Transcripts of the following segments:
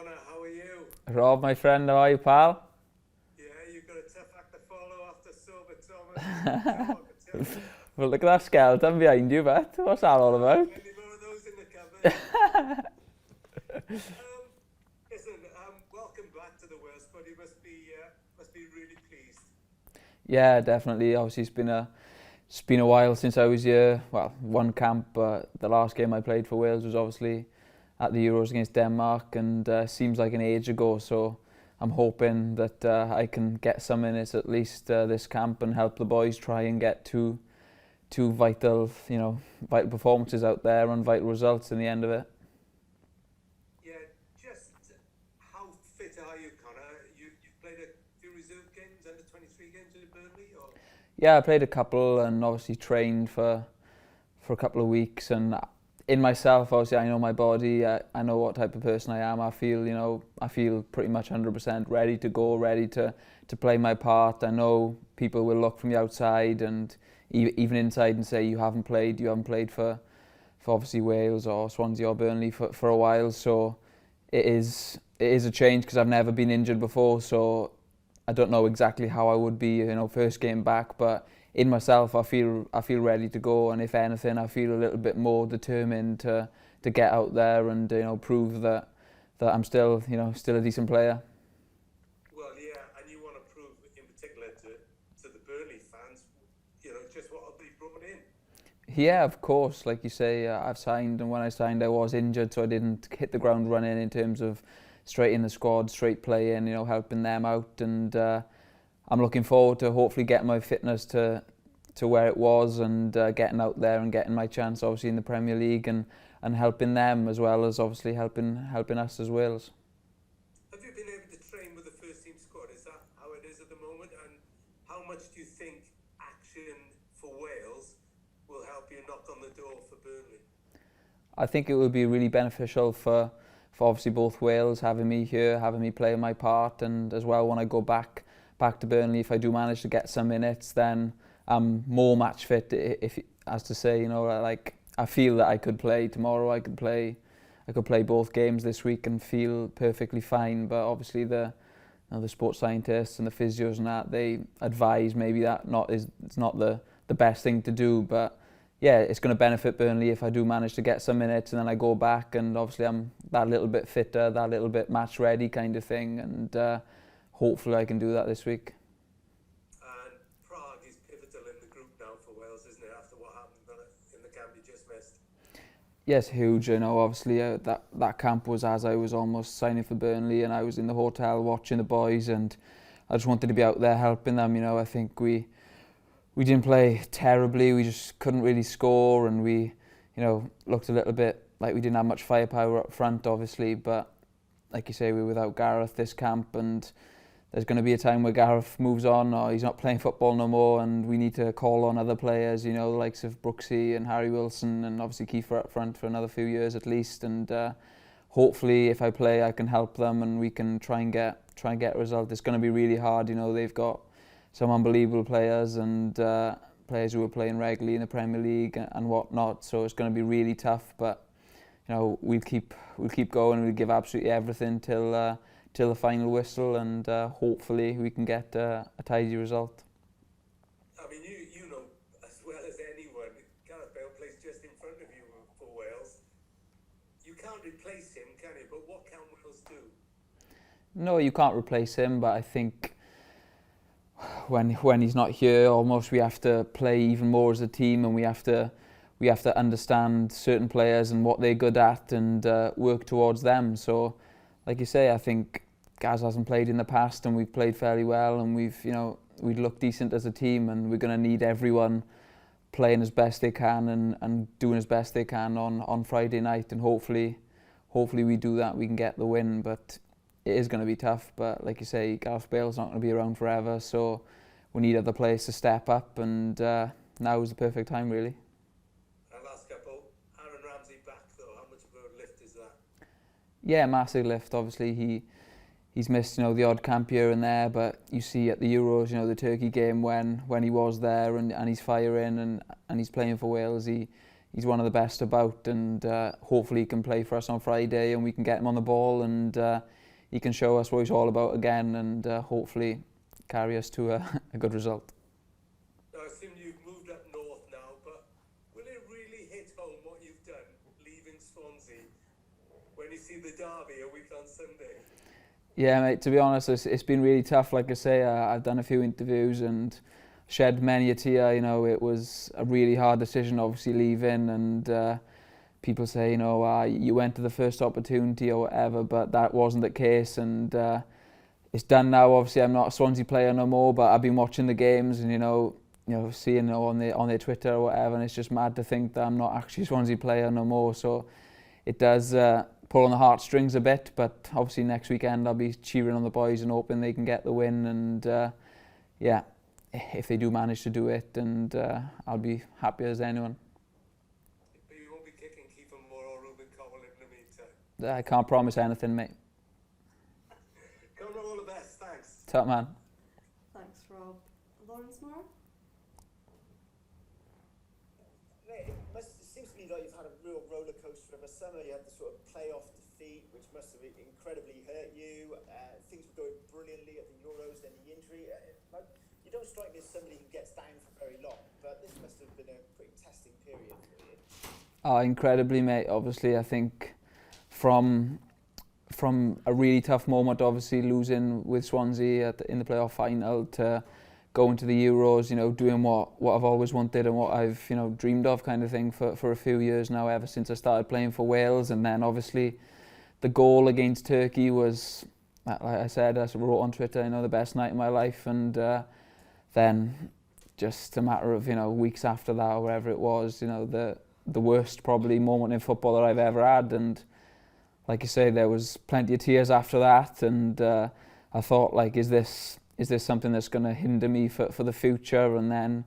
Connor, how are you? Rob, my friend, how are you, pal? Yeah, you've got a tough act to follow after Sober Thomas. I can tell you. Well, look at that skeleton behind you, bet. What's that all about? Plenty more of those in the cupboard. Listen, welcome back to the Wales squad. You must be really pleased. Yeah, definitely. Obviously, it's been a while since I was here. Well, one camp, but the last game I played for Wales was obviously at the Euros against Denmark, and seems like an age ago. So I'm hoping that I can get some minutes at least this camp and help the boys try and get two vital, vital performances out there and vital results in the end of it. Yeah, just how fit are you, Connor? You've played a few reserve games, under 23 games in Burnley, or? Yeah, I played a couple and obviously trained for a couple of weeks, and in myself, obviously, I know my body. I know what type of person I am. I feel pretty much 100% ready to go, ready to play my part. I know people will look from the outside and even inside and say you haven't played for obviously Wales or Swansea or Burnley for a while. So it is a change because I've never been injured before. So I don't know exactly how I would be, first game back, but in myself, I feel ready to go, and if anything, I feel a little bit more determined to get out there and prove that I'm still a decent player. Well, yeah, and you want to prove in particular to the Burnley fans, just what they brought in. Yeah, of course. Like you say, I've signed, and when I signed, I was injured, so I didn't hit the ground running in terms of straight in the squad, straight playing, helping them out, and I'm looking forward to hopefully getting my fitness to where it was and getting out there and getting my chance, obviously in the Premier League and helping them as well as obviously helping us as Wales. Have you been able to train with the first team squad? Is that how it is at the moment? And how much do you think action for Wales will help you knock on the door for Burnley? I think it will be really beneficial for obviously both Wales, having me here, having me play my part, and as well when I go back to Burnley, if I do manage to get some minutes, then I'm more match fit. If as to say, like I feel that I could play tomorrow. I could play both games this week and feel perfectly fine. But obviously the sports scientists and the physios and that, they advise maybe that it's not the best thing to do. But yeah, it's going to benefit Burnley if I do manage to get some minutes and then I go back and obviously I'm that little bit fitter, that little bit match ready kind of thing, and hopefully I can do that this week. And Prague is pivotal in the group now for Wales, isn't it, after what happened in the camp you just missed? Yes, huge. Obviously that camp was as I was almost signing for Burnley, and I was in the hotel watching the boys, and I just wanted to be out there helping them. I think we didn't play terribly. We just couldn't really score, and we looked a little bit like we didn't have much firepower up front, obviously. But like you say, we were without Gareth this camp, and there's going to be a time where Gareth moves on or he's not playing football no more, and we need to call on other players, the likes of Brooksy and Harry Wilson, and obviously Kiefer up front for another few years at least. And hopefully if I play, I can help them and we can try and get a result. It's going to be really hard. They've got some unbelievable players and players who are playing regularly in the Premier League and whatnot, so it's going to be really tough. But we'll keep going. We'll give absolutely everything till the final whistle, and hopefully we can get a tidy result. I mean, you know as well as anyone, Gareth Bale plays just in front of you for Wales. You can't replace him, can you? But what can Wales do? No, you can't replace him, but I think when he's not here, almost we have to play even more as a team, and we have to understand certain players and what they're good at and work towards them. So like you say, I think Gaz hasn't played in the past and we've played fairly well, and we'd look decent as a team, and we're going to need everyone playing as best they can and doing as best they can on Friday night, and hopefully we do that, we can get the win. But it is going to be tough, but like you say, Gareth Bale's not going to be around forever, so we need other players to step up, and now is the perfect time really. Last couple, Aaron Ramsey back though, how much of a lift is that? Yeah, massive lift. Obviously he's missed the odd camp here and there, but you see at the Euros, the Turkey game when he was there and he's firing and he's playing for Wales, he he's one of the best about, and hopefully he can play for us on Friday and we can get him on the ball, and he can show us what he's all about again, and hopefully carry us to a good result. I assume you've moved up north now, but will it really hit home what you've done leaving Swansea when you see the derby a week on Sunday? Yeah, mate, to be honest, it's been really tough. Like I say, I've done a few interviews and shed many a tear. You know, it was a really hard decision, obviously, leaving, and people say, you know, you went to the first opportunity or whatever, but that wasn't the case, and it's done now. Obviously, I'm not a Swansea player no more, but I've been watching the games and, you know, seeing on their Twitter or whatever, and it's just mad to think that I'm not actually a Swansea player no more. So it does pull on the heartstrings a bit, but obviously next weekend I'll be cheering on the boys and hoping they can get the win, and yeah, if they do manage to do it, and I'll be happy as anyone. But you won't be kicking Keeper Moore or Ruben Cowell in the meantime? I can't promise anything, mate. Come on, all the best, thanks. Top man. Thanks, Rob. Lawrence Moore? It seems to me like you've had a real roller coaster of a summer. You had the sort of playoff defeat, which must have incredibly hurt you. Things were going brilliantly at the Euros, then the injury. You don't strike me as somebody who gets down for very long, but this must have been a pretty testing period for you. Oh, incredibly, mate. Obviously, I think from a really tough moment, obviously losing with Swansea in the playoff final, to going to the Euros, you know, doing what I've always wanted and what I've, you know, dreamed of, kind of thing, for a few years now, ever since I started playing for Wales. And then obviously the goal against Turkey was, like I said, I wrote on Twitter, you know, the best night of my life. And then just a matter of, you know, weeks after that or wherever it was, you know, the worst probably moment in football that I've ever had. And like you say, there was plenty of tears after that, and I thought, like, is this something that's going to hinder me for the future? And then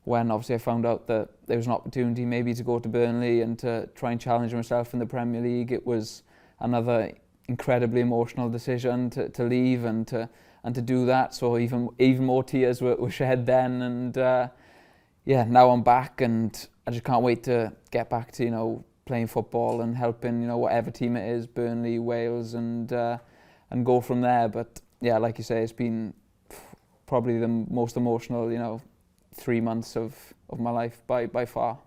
when obviously I found out that there was an opportunity maybe to go to Burnley and to try and challenge myself in the Premier League, it was another incredibly emotional decision to leave and to do that. So even more tears were shed then, and yeah, now I'm back, and I just can't wait to get back to, you know, playing football and helping, you know, whatever team it is, Burnley, Wales, and go from there. But yeah, like you say, it's been probably the most emotional, you know, 3 months of my life by far.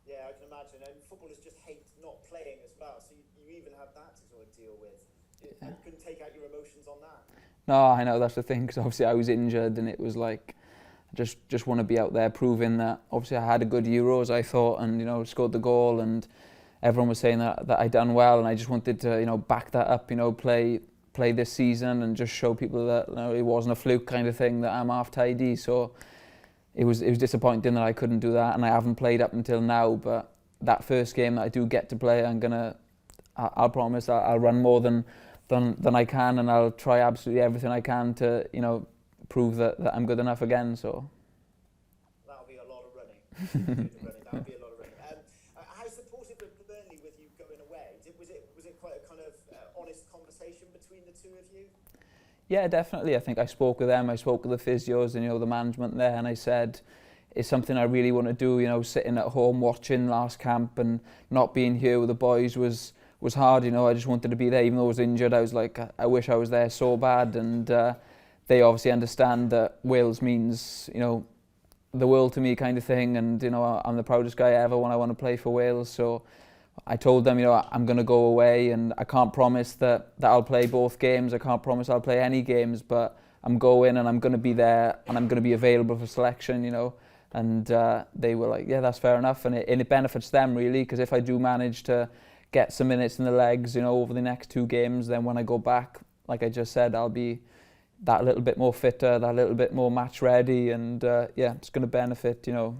Yeah, I can imagine. And footballers just hate not playing as well, so you even have that to sort of deal with. You couldn't take out your emotions on that. No, I know, that's the thing, because obviously I was injured, and it was like, just want to be out there proving that obviously I had a good Euros, I thought, and, you know, scored the goal, and everyone was saying that I done well, and I just wanted to, you know, back that up, you know, play this season and just show people that, you know, it wasn't a fluke kind of thing, that I'm half tidy. So it was disappointing that I couldn't do that, and I haven't played up until now. But that first game that I do get to play, I'll promise I'll run more than I can, and I'll try absolutely everything I can to, you know, prove that I'm good enough again. So that'll be a lot of running. That'll be a lot of running. How supportive of Burnley with you going away? Was it quite a kind of honest conversation between the two of you? Yeah, definitely. I think I spoke with them. I spoke with the physios and, you know, the management there, and I said, it's something I really want to do. You know, sitting at home watching last camp and not being here with the boys was hard. You know, I just wanted to be there, even though I was injured. I was like, I wish I was there so bad. And they obviously understand that Wales means, you know, the world to me, kind of thing. And, you know, I'm the proudest guy ever when I want to play for Wales. So I told them, you know, I'm going to go away, and I can't promise that I'll play both games. I can't promise I'll play any games, but I'm going, and I'm going to be there, and I'm going to be available for selection, you know. And they were like, yeah, that's fair enough. And it benefits them, really, because if I do manage to get some minutes in the legs, you know, over the next 2 games, then when I go back, like I just said, I'll be that little bit more fitter, that little bit more match ready, and yeah, it's going to benefit, you know,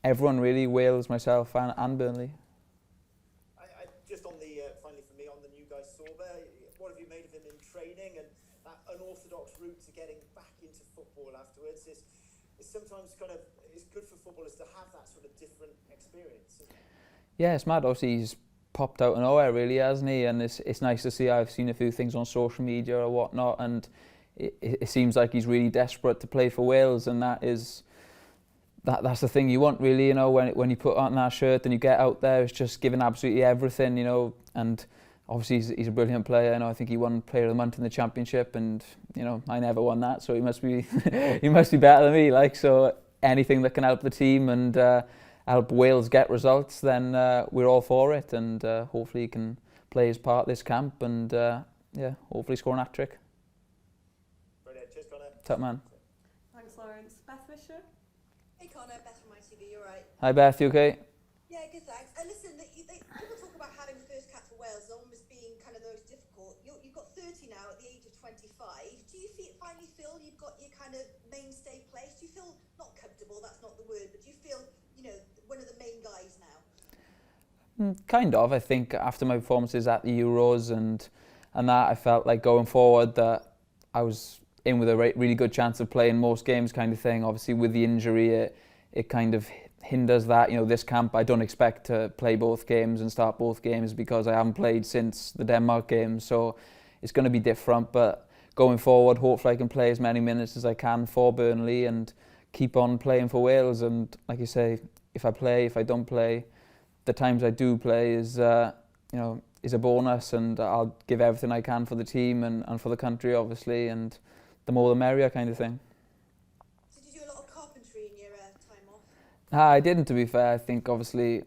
everyone really, Wales, myself, and Burnley. Just on the, finally for me, on the new guy Sorba, what have you made of him in training, and that unorthodox route to getting back into football afterwards is sometimes kind of, it's good for footballers to have that sort of different experience, isn't it? Yeah, it's mad. Obviously, he's popped out of nowhere, really, hasn't he? And it's nice to see. I've seen a few things on social media or whatnot, and it seems like he's really desperate to play for Wales, and that is that's the thing you want, really, you know, when you put on that shirt and you get out there, it's just giving absolutely everything, you know. And obviously he's a brilliant player. You know, I think he won Player of the Month in the championship, and you know, I never won that, so he must be he must be better than me. Like, so anything that can help the team and help Wales get results, then we're all for it. And hopefully he can play his part this camp, and yeah, hopefully score an hat-trick. Brilliant. Cheers, Connor. Top man. Thanks, Lawrence. Beth Fisher? Hey Connor, Beth from ITV, you alright? Hi Beth, you okay? Yeah, good thanks. Listen, people talk about having first cap for Wales as almost being kind of the most difficult. You've got 30 now at the age of 25. Do you finally feel you've got your kind of mainstay place? Do you feel, not comfortable, that's not the word, but do you feel, you know, one of the main guys now? Kind of. I think after my performances at the Euros and that, I felt like going forward that I was in with a really good chance of playing most games, kind of thing. Obviously with the injury, it kind of hinders that. You know, this camp I don't expect to play both games and start both games because I haven't played since the Denmark game, so it's going to be different. But going forward, hopefully I can play as many minutes as I can for Burnley and keep on playing for Wales. And like you say, if I play, if I don't play, the times I do play is you know, is a bonus, and I'll give everything I can for the team and for the country, obviously, and the more the merrier, kind of thing. So did you do a lot of carpentry in your time off? I didn't, to be fair. I think obviously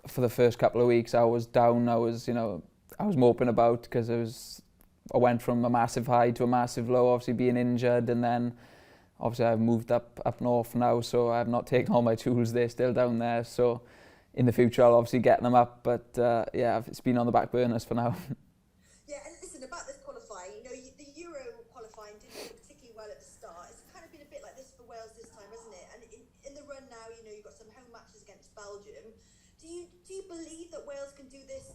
for the first couple of weeks I was down. I was moping about because I went from a massive high to a massive low, obviously being injured, and then obviously I've moved up north now, so I've not taken all my tools. They're still down there, so in the future I'll obviously get them up, but yeah, it's been on the back burners for now. Yeah, and listen, about this qualifying, you know, the Euro qualifying didn't go particularly well at the start. It's kind of been a bit like this for Wales this time, hasn't it? And in the run now, you know, you've got some home matches against Belgium. Do you believe that Wales can do this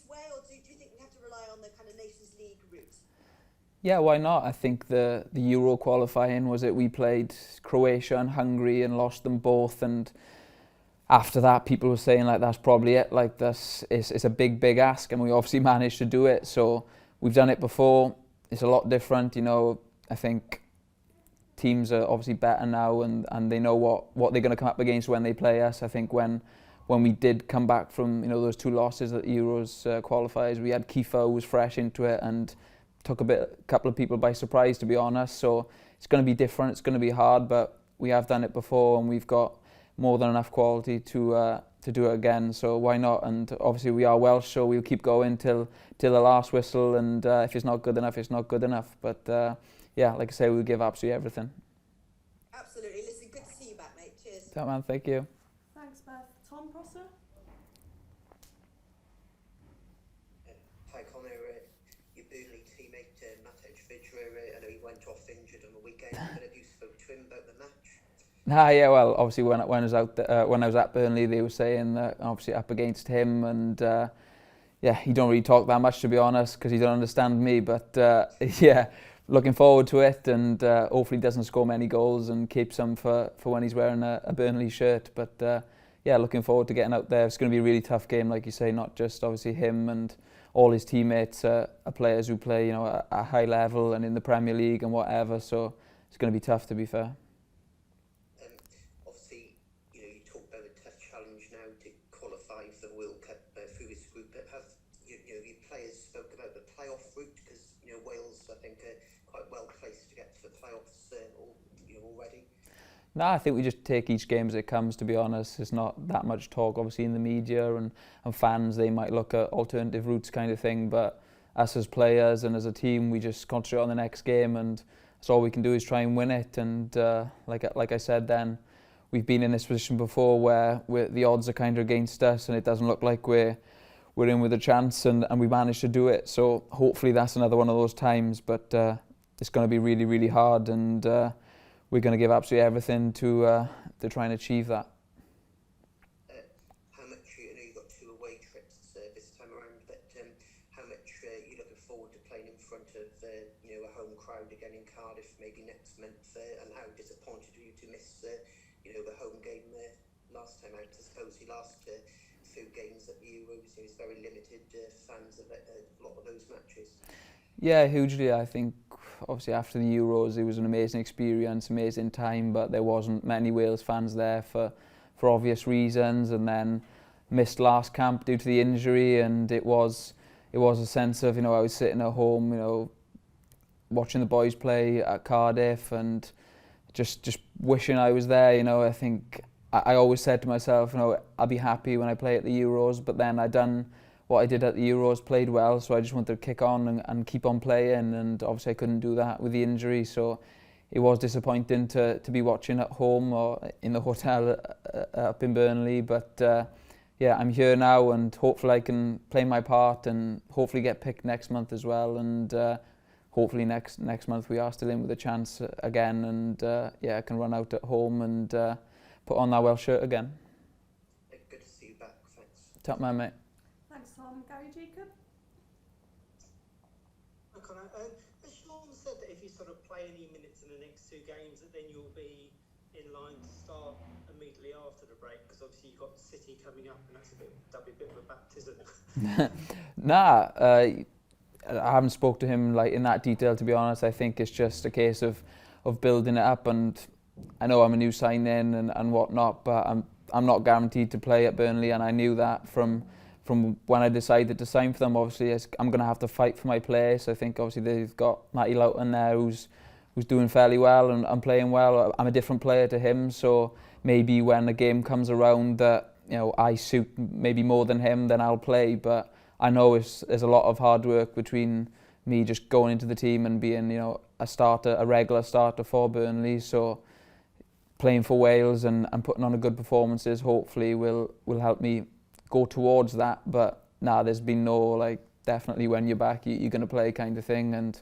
way, or do you think we have to rely on the kind of Nations League route? Yeah, why not? I think the Euro qualifying we played Croatia and Hungary and lost them both, and after that people were saying like that's probably it, like it's a big ask, and we obviously managed to do it. So we've done it before. It's a lot different, you know. I think teams are obviously better now, and they know what they're going to come up against when they play us. I think when we did come back from, you know, those two losses at the Euros qualifiers, we had Kiefer who was fresh into it and took a couple of people by surprise, to be honest. So it's going to be different, it's going to be hard, but we have done it before and we've got more than enough quality to do it again, so why not? And obviously we are Welsh, so we'll keep going till the last whistle, and if it's not good enough, it's not good enough. But yeah, like I say, we'll give absolutely everything. Absolutely. Listen, good to see you back, mate. Cheers. That man, thank you. Thanks, Beth. Tom Prosser? Hi Connor, your Burnley teammate Matej Vydra, I know he went off injured on the weekend, but have you spoke to him about the match? Yeah, well, obviously when I was when I was at Burnley, they were saying that obviously up against him, and yeah, he don't really talk that much, to be honest, because he don't understand me. But yeah, looking forward to it, and hopefully doesn't score many goals and keeps them for when he's wearing a Burnley shirt. But yeah, looking forward to getting out there. It's going to be a really tough game, like you say, not just obviously him and all his teammates are players who play, you know, at a high level and in the Premier League and whatever. So it's going to be tough, to be fair. Obviously, you know, you talk about a tough challenge now to qualify for the World Cup through this group. But have you know, your players spoke about the playoff route? Because you know, Wales, I think, are quite well placed to get to the playoffs already. No, I think we just take each game as it comes, to be honest. There's not that much talk, obviously, in the media and fans. They might look at alternative routes kind of thing, but us as players and as a team, we just concentrate on the next game, and that's all we can do is try and win it. And like I said then, we've been in this position before where the odds are kind of against us and it doesn't look like we're in with a chance, and we managed to do it. So hopefully that's another one of those times, but it's going to be really, really hard, and we're going to give absolutely everything to try and achieve that. How much, I know you've got 2 away trips this time around, but how much are you looking forward to playing in front of you know, a home crowd again in Cardiff maybe next month, and how disappointed are you to miss you know, the home game last time out? I suppose your last few games at the Euros, it was very limited fans at a lot of those matches. Yeah, hugely. I think obviously after the Euros it was an amazing experience, amazing time, but there wasn't many Wales fans there for obvious reasons, and then missed last camp due to the injury, and it was a sense of, I was sitting at home, watching the boys play at Cardiff and just wishing I was there. I think I always said to myself, I'll be happy when I play at the Euros, but then I'd done what I did at the Euros, played well, so I just wanted to kick on and keep on playing, and obviously I couldn't do that with the injury, so it was disappointing to be watching at home or in the hotel up in Burnley, but yeah, I'm here now, and hopefully I can play my part and hopefully get picked next month as well, and hopefully next month we are still in with a chance again, and yeah, I can run out at home and put on that Welsh shirt again. Good to see you back, thanks. Top man, mate. Thanks, Tom. Gary Jacob? As Sean said, that if you sort of play any minutes in the next two games, that then you'll be in line to start immediately after the break, because obviously you've got City coming up, and that'll be a bit of a baptism. Nah, I haven't spoke to him in that detail, to be honest. I think it's just a case of building it up, and I know I'm a new sign-in and whatnot, but I'm not guaranteed to play at Burnley, and I knew that from when I decided to sign for them. Obviously, I'm going to have to fight for my place. I think obviously they've got Matty Loughton there who's doing fairly well and playing well. I'm a different player to him, so maybe when the game comes around that I suit maybe more than him, then I'll play. But I know there's a lot of hard work between me just going into the team and being a regular starter for Burnley. So playing for Wales and putting on a good performances hopefully will help me go towards that. But there's been no definitely when you're back you're going to play kind of thing, and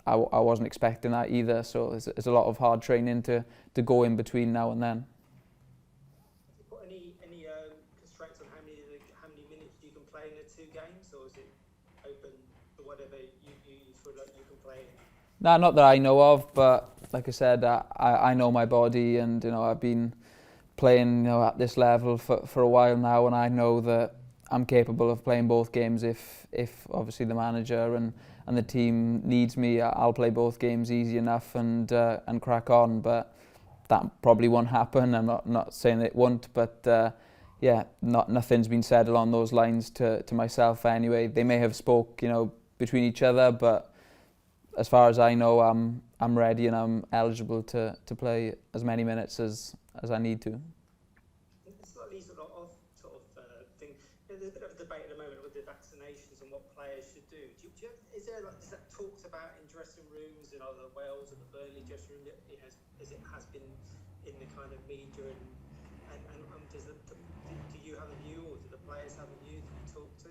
I wasn't expecting that either. So there's a lot of hard training to go in between now and then. Have you got any constraints on how many minutes you can play in the two games, or is it open to whatever you feel like you can play in? No, not that I know of, but like I said, I know my body, and I've been playing at this level for a while now, and I know that I'm capable of playing both games if obviously the manager and the team needs me. I'll play both games easy enough and crack on, but that probably won't happen. I'm not saying it won't, but yeah, nothing's been said along those lines to myself anyway. They may have spoke between each other, but as far as I know, I'm ready and I'm eligible to play as many minutes as I need to. It's slightly sort of thing. There's a bit of a debate at the moment with the vaccinations and what players should do. Is that talked about in dressing rooms in either Wales or the Burnley dressing room as it has been in the kind of media, and do you have a view, or do the players have a view that you talk to?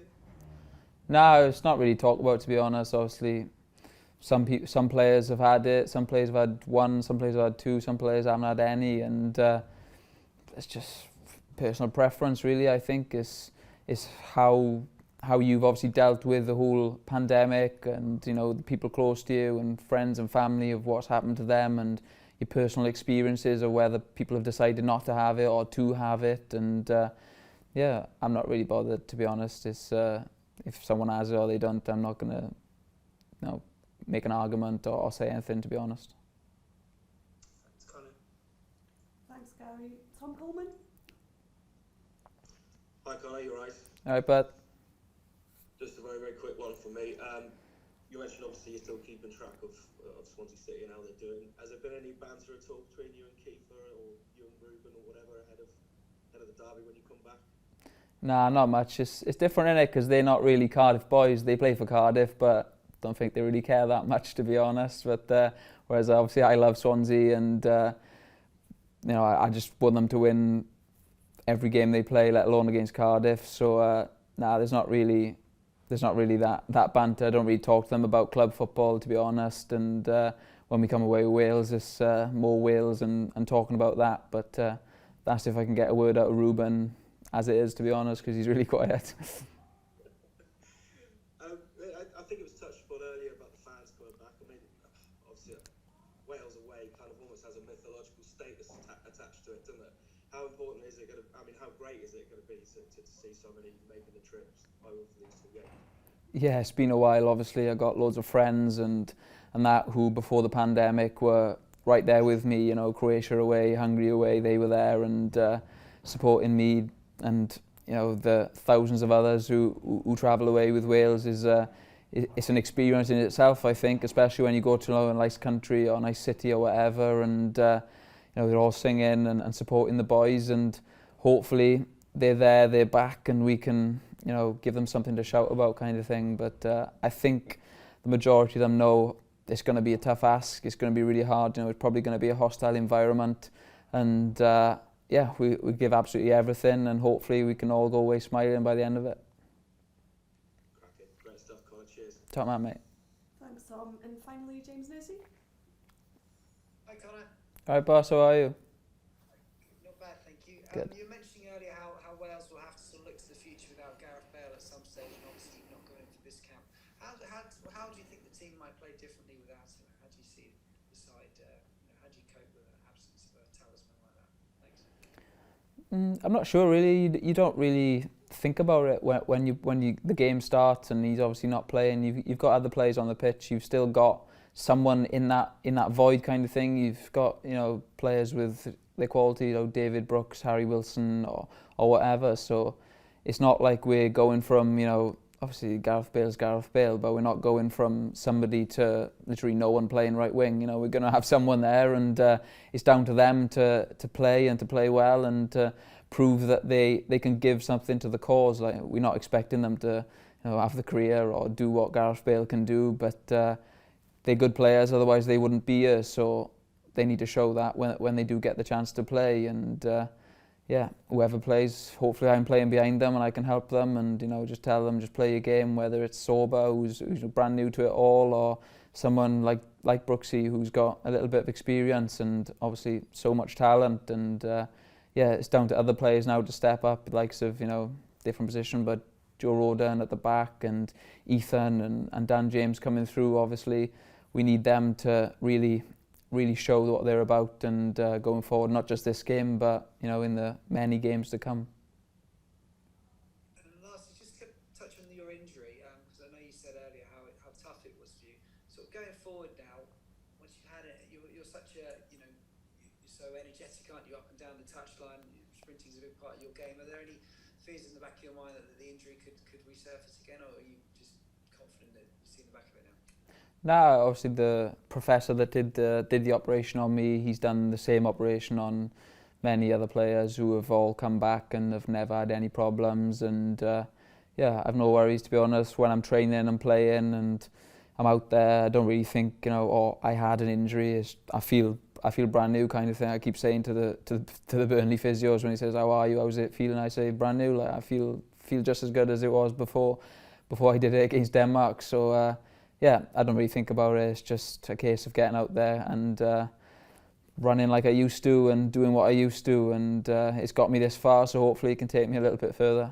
No, it's not really talked about, to be honest. Obviously, some players have had it, some players have had one, some players have had two, some players haven't had any, and it's just personal preference, really. I think is how you've obviously dealt with the whole pandemic, and the people close to you and friends and family of what's happened to them, and your personal experiences of whether people have decided not to have it or to have it. And yeah, I'm not really bothered, to be honest. It's if someone has it or they don't, I'm not going to make an argument or say anything, to be honest. Thanks, Colin. Thanks, Gary. Tom Coleman? Hi Connor, you alright? Alright, but Just a very, very quick one from me. You mentioned obviously you're still keeping track of Swansea City and how they're doing. Has there been any banter at all between you and Kiefer, or you and Ruben, or whatever, ahead of the derby when you come back? Nah, not much. It's different, innit? Because they're not really Cardiff boys. They play for Cardiff, but don't think they really care that much, to be honest. But whereas obviously I love Swansea, and I just want them to win every game they play, let alone against Cardiff. So there's not really that banter. I don't really talk to them about club football, to be honest. And when we come away with Wales, it's more Wales and talking about that. But that's if I can get a word out of Ruben, as it is, to be honest, because he's really quiet. I think it was touched upon earlier about the fans coming back. I mean, obviously, Wales away kind of almost has a mythological status attached to it, doesn't it? How important is it going to? I mean, how great is it going to be to see so many making the trips over for these two games? Yeah, it's been a while. Obviously, I got loads of friends and that, who before the pandemic were right there with me, you know, Croatia away, Hungary away, they were there and supporting me, and you know, the thousands of others who travel away with Wales is it's an experience in itself, I think, especially when you go to a nice country or a nice city or whatever, and you know, they're all singing and supporting the boys, and hopefully they're there, they're back, and we can, you know, give them something to shout about, kind of thing. But I think the majority of them know it's going to be a tough ask. It's going to be really hard. You know, it's probably going to be a hostile environment, and yeah, we give absolutely everything, and hopefully we can all go away smiling by the end of it. Great stuff, Connor. Cheers. Top man, mate. Thanks, Tom. And finally, James Nursey. Hi, Connor. All right, boss, how are you? Not bad, thank you. Good. You were mentioning earlier how Wales will have to sort of look to the future without Gareth Bale at some stage, and obviously not going for this camp. How do you think the team might play differently without him? How do you see the side? How do you cope with the absence of a talisman like that? Thanks. I'm not sure really. You don't really think about it when the game starts and he's obviously not playing. You've got other players on the pitch. You've still got someone in that void kind of thing. You've got, you know, players with their quality, you know, David Brooks, Harry Wilson, or whatever. So it's not like we're going from, you know, obviously Gareth Bale's Gareth Bale, but we're not going from somebody to literally no one playing right wing. You know, we're going to have someone there, and it's down to them to play and to play well and to prove that they can give something to the cause. Like, we're not expecting them to, you know, have the career or do what Gareth Bale can do, but they're good players, otherwise they wouldn't be here. So they need to show that when they do get the chance to play, and yeah, whoever plays, hopefully I'm playing behind them and I can help them, and you know, just tell them, just play your game, whether it's Sorba, who's brand new to it all, or someone like Brooksy, who's got a little bit of experience and obviously so much talent. And yeah, it's down to other players now to step up, the likes of, you know, different position, but Joe Roden at the back, and Ethan and Dan James coming through. Obviously we need them to really show what they're about, and going forward, not just this game, but you know, in the many games to come. And lastly, just to touch on your injury, because I know you said earlier how tough it was for you. So going forward now, once you've had it, you're such a, you know, you're so energetic, aren't you, up and down the touchline? Sprinting's a big part of your game. Are there any fears in the back of your mind that the injury could resurface again, or are you just confident that you've seen the back of it now? No, obviously the professor that did the operation on me, he's done the same operation on many other players who have all come back and have never had any problems. And yeah, I've no worries, to be honest. When I'm training and playing and I'm out there, I don't really think, you know, oh, I had an injury. I feel brand new, kind of thing. I keep saying to the Burnley physios when he says, "How are you? How's it feeling?" I say, "Brand new." Like, I feel just as good as it was before I did it against Denmark. So yeah, I don't really think about it. It's just a case of getting out there and running like I used to and doing what I used to, and it's got me this far, so hopefully it can take me a little bit further.